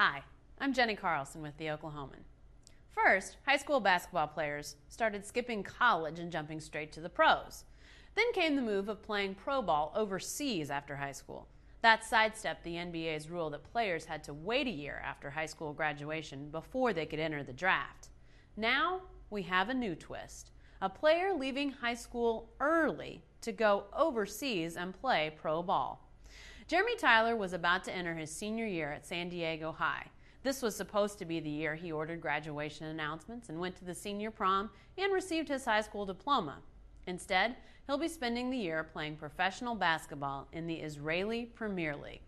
Hi, I'm Jenni Carlson with The Oklahoman. First, high school basketball players started skipping college and jumping straight to the pros. Then came the move of playing pro ball overseas after high school. That sidestepped the NBA's rule that players had to wait a year after high school graduation before they could enter the draft. Now, we have a new twist. A player leaving high school early to go overseas and play pro ball. Jeremy Tyler was about to enter his senior year at San Diego High. This was supposed to be the year he ordered graduation announcements and went to the senior prom and received his high school diploma. Instead, he'll be spending the year playing professional basketball in the Israeli Premier League.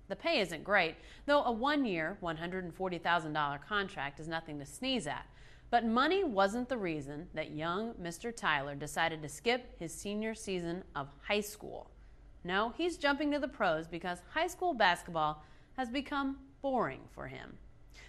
The pay isn't great, though a one-year, $140,000 contract is nothing to sneeze at. But money wasn't the reason that young Mr. Tyler decided to skip his senior season of high school. No, he's jumping to the pros because high school basketball has become boring for him.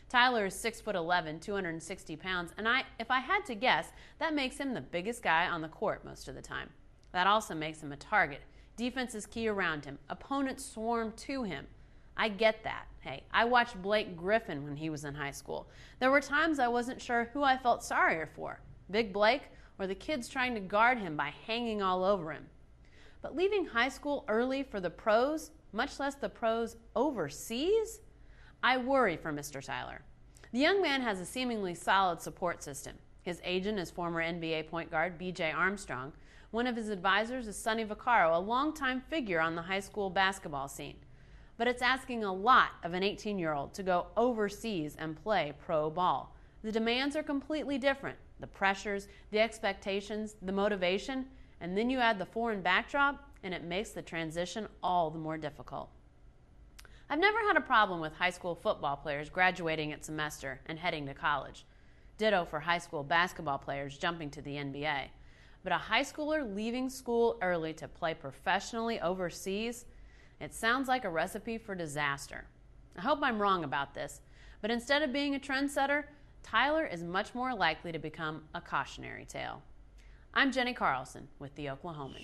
Tyler is 6'11", 260 pounds, and if I had to guess, that makes him the biggest guy on the court most of the time. That also makes him a target. Defense is key around him. Opponents swarm to him. I get that. Hey, I watched Blake Griffin when he was in high school. There were times I wasn't sure who I felt sorrier for, Big Blake or the kids trying to guard him by hanging all over him. But leaving high school early for the pros, much less the pros overseas? I worry for Mr. Tyler. The young man has a seemingly solid support system. His agent is former NBA point guard B.J. Armstrong. One of his advisors is Sonny Vaccaro, a longtime figure on the high school basketball scene. But it's asking a lot of an 18-year-old to go overseas and play pro ball. The demands are completely different. The pressures, the expectations, the motivation, and then you add the foreign backdrop, and it makes the transition all the more difficult. I've never had a problem with high school football players graduating at semester and heading to college. Ditto for high school basketball players jumping to the NBA. But a high schooler leaving school early to play professionally overseas, it sounds like a recipe for disaster. I hope I'm wrong about this, but instead of being a trendsetter, Tyler is much more likely to become a cautionary tale. I'm Jenni Carlson with The Oklahoman.